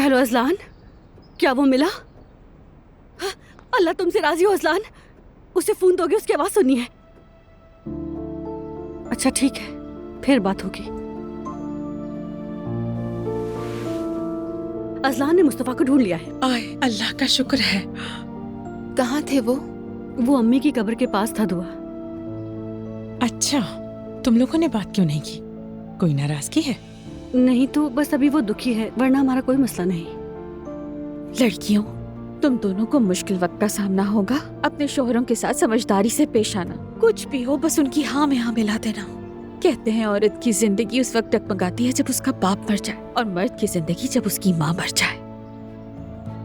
Hello Azlan, क्या वो मिला? हाँ, अल्लाह तुमसे राजी हो अजलान। उसे फोन दोगे, उसकी आवाज सुननी है। अच्छा ठीक है, फिर बात होगी। अजलान ने मुस्तफा को ढूंढ लिया है। आए अल्लाह का शुक्र है। कहाँ थे वो? वो अम्मी की कब्र के पास था दुआ। अच्छा, तुम लोगों ने बात क्यों नहीं की? कोई नाराजगी है? नहीं तो बस अभी वो दुखी है, वरना हमारा कोई मसला नहीं। लड़कियों, तुम दोनों को मुश्किल वक्त का सामना होगा। अपने शोहरों के साथ समझदारी से पेश आना। कुछ भी हो, बस उनकी हाँ में हाँ मिला देना। कहते हैं औरत की जिंदगी उस वक्त टकमगाती है जब उसका बाप मर जाए, और मर्द की जिंदगी जब उसकी माँ मर जाए।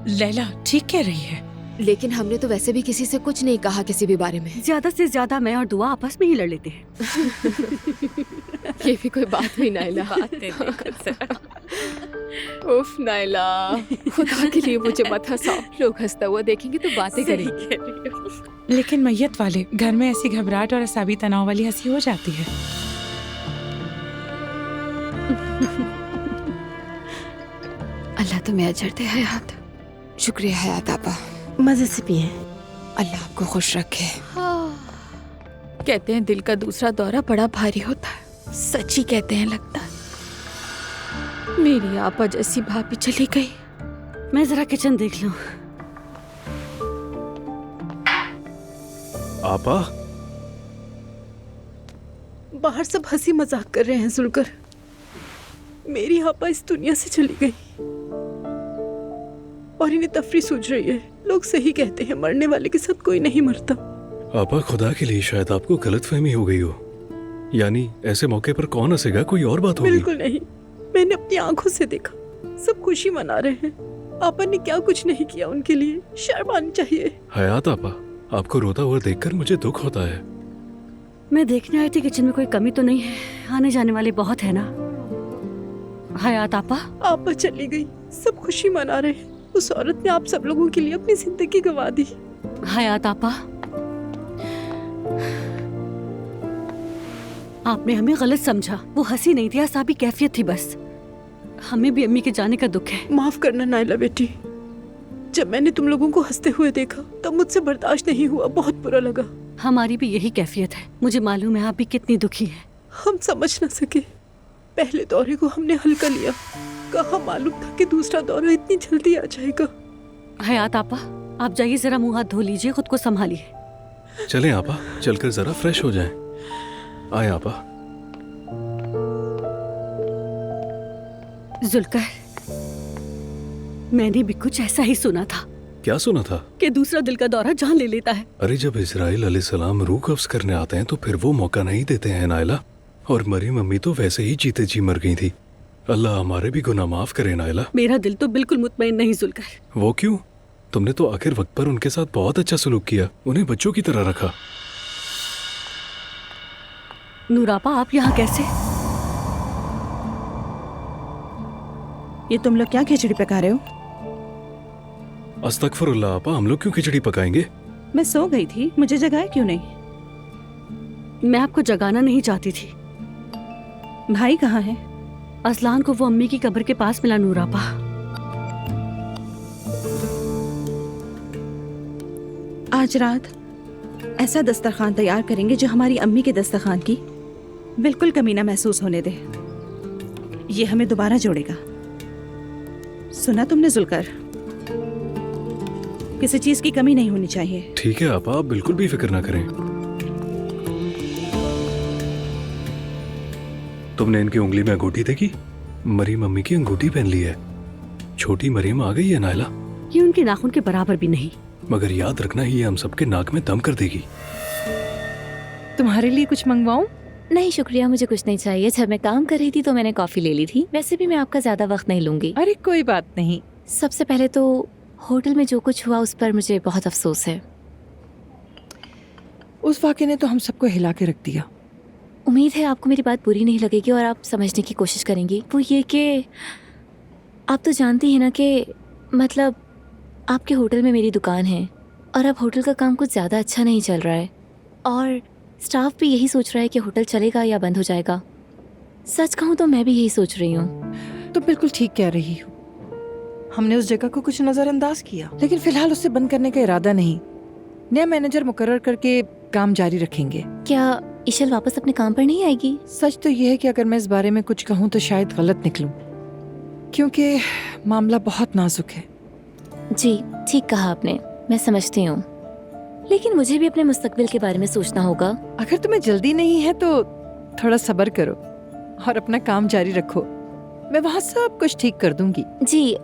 लैला ठीक कह रही है। लेकिन हमने तो वैसे भी किसी से कुछ नहीं कहा किसी भी बारे में। ज्यादा से ज्यादा मैं और दुआ आपस में ही लड़ लेते हैं। ये भी कोई बात हुई नाइला। उफ नाइला, खुदा के लिए मुझे मत हंसाओ। लोग हंसता हुआ देखेंगे तो बातें करेंगे। लेकिन मैयत वाले घर में ऐसी घबराहट और असाबी तनाव वाली हंसी हो जाती है। अल्लाह तुम्हें अजर दे हयात। शुक्रिया हयात आपा। मजे से पिए। अल्लाह आपको खुश रखे। कहते हैं दिल का दूसरा दौरा बड़ा भारी होता है। सच ही कहते हैं लगता है। मेरी आपा जैसी भाभी चली गई। मैं जरा किचन देख लूं। आपा, बाहर सब हंसी मजाक कर रहे हैं जुलकर। मेरी आपा इस दुनिया से चली गई और इन्हें तफरी सूझ रही है। लोग सही कहते हैं, मरने वाले के साथ कोई नहीं मरता। आपा खुदा के लिए शायद आपको गलतफहमी हो गई हो। यानी ऐसे मौके पर कौन हंसेगा, कोई और बात होगी। बिल्कुल नहीं, मैंने अपनी आंखों से देखा। सब खुशी मना रहे हैं। आपा ने क्या कुछ नहीं किया उनके लिए। शर्म आनी चाहिए। हयात आपा, आपको रोता हुआ देखकर मुझे दुख होता है। मैं देखने आई थी किचन में कोई कमी तो नहीं है। आने जाने वाले बहुत है ना। हयात आपा, आपा चली गई, सब खुशी मना रहे हैं। उस औरत ने आप सब लोगों के लिए अपनी जिंदगी गंवा दी। हयात आपा, आपने हमें गलत समझा। वो हंसी नहीं थी, असाबी कैफियत थी बस। हमें भी अम्मी के जाने का दुख है। माफ करना नाइला बेटी। जब मैंने तुम लोगों को हंसते हुए देखा तब मुझसे बर्दाश्त नहीं हुआ। बहुत बुरा लगा। हमारी भी यही कैफियत है। मुझे मालूम है आप भी कितनी दुखी है। हम समझ न सके। पहले दौरे को हमने हल्का लिया। कहाँ मालूम था कि दूसरा दौरा इतनी जल्दी आ जाएगा। हयात आपा, आप जाइए, जरा मुंह हाथ धो लीजिए, खुद को संभालिए। चलें आपा, चलकर जरा फ्रेश हो जाएं। आए आपा। जुल्कर, मैंने भी कुछ ऐसा ही सुना था। क्या सुना था? कि दूसरा दिल का दौरा जान ले लेता है। अरे जब इजराइल अलैहिस्सलाम रूह कब्ज करने आते हैं तो फिर वो मौका नहीं देते हैं नाइला। और मरीम अम्मी तो वैसे ही जीते जी मर गई थी। अल्लाह हमारे भी गुनाह माफ करे नाइला। मेरा दिल तो बिल्कुल मुतमईन नहीं जुल्कर। वो क्यों? तुमने तो आखिर वक्त पर उनके साथ बहुत अच्छा सलूक किया, उन्हें बच्चों की तरह रखा। नूरापा, आप यहाँ कैसे? ये तुम लोग क्या खिचड़ी पका रहे हो? अस्तगफुरुल्लाह आपा, हम लोग क्यों खिचड़ी पकाएंगे? मैं सो गई थी, मुझे जगाया क्यों नहीं? मैं आपको जगाना नहीं चाहती थी। भाई कहाँ है? असलान को वो अम्मी की कब्र के पास मिला नूरापा। आज रात ऐसा दस्तरखान तैयार करेंगे जो हमारी अम्मी के दस्तरखान की बिल्कुल कमी ना महसूस होने दे। ये हमें दोबारा जोड़ेगा। सुना तुमने जुल्कर? किसी चीज की कमी नहीं होनी चाहिए। ठीक है आपा, आप बिल्कुल भी फिक्र ना करें। तुमने इनकी उंगली में अंगूठी देखी? मरीम अम्मी की अंगूठी पहन ली है। छोटी मरीम आ गई है नाइला। ये उनके नाखून के बराबर भी नहीं। मगर याद रखना, ये हम सबके नाक में दम कर देगी। तुम्हारे लिए कुछ मंगवाऊं? नहीं शुक्रिया, मुझे कुछ नहीं चाहिए। जब मैं काम कर रही थी तो मैंने कॉफी ले ली थी। वैसे भी मैं आपका ज्यादा वक्त नहीं लूंगी। अरे कोई बात नहीं। सबसे पहले तो होटल में जो कुछ हुआ उस पर मुझे बहुत अफसोस है। उस वाक़े ने तो हम सबको हिला के रख दिया। उम्मीद है आपको मेरी बात बुरी नहीं लगेगी और आप समझने की कोशिश करेंगी। वो ये कि आप तो जानती हैं ना कि मतलब आपके होटल में मेरी दुकान है और अब होटल का काम कुछ ज़्यादा अच्छा नहीं चल रहा है और स्टाफ भी यही सोच रहा है कि होटल चलेगा या बंद हो जाएगा। सच कहूँ तो मैं भी यही सोच रही हूँ। तो बिल्कुल ठीक कह रही हूँ। हमने उस जगह को कुछ नजरअंदाज किया, लेकिन फिलहाल उसे बंद करने का इरादा नहीं। नया मैनेजर मुकर्रर करके काम जारी रखेंगे। क्या इशल वापस अपने काम पर नहीं आएगी? सच तो यह है कि अगर मैं इस बारे में कुछ कहूँ तो शायद गलत निकलूं, क्योंकि मामला बहुत नाजुक है। जी ठीक कहा आपने, मैं समझती हूँ, लेकिन मुझे भी अपने मुस्तकबिल के बारे में सोचना होगा। अगर तुम्हें जल्दी नहीं है तो थोड़ा सब्र करो और अपना काम जारी रखो। मैं वहाँ सब कुछ ठीक कर दूंगी। जी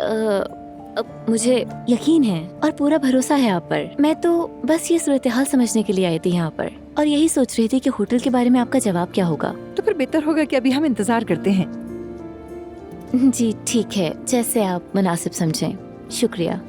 मुझे यकीन है और पूरा भरोसा है आप पर। मैं तो बस ये सूरत हाल समझने के लिए आई थी यहाँ पर, और यही सोच रही थी कि होटल के बारे में आपका जवाब क्या होगा। तो फिर बेहतर होगा कि अभी हम इंतजार करते हैं। जी ठीक है, जैसे आप मुनासिब समझें। शुक्रिया।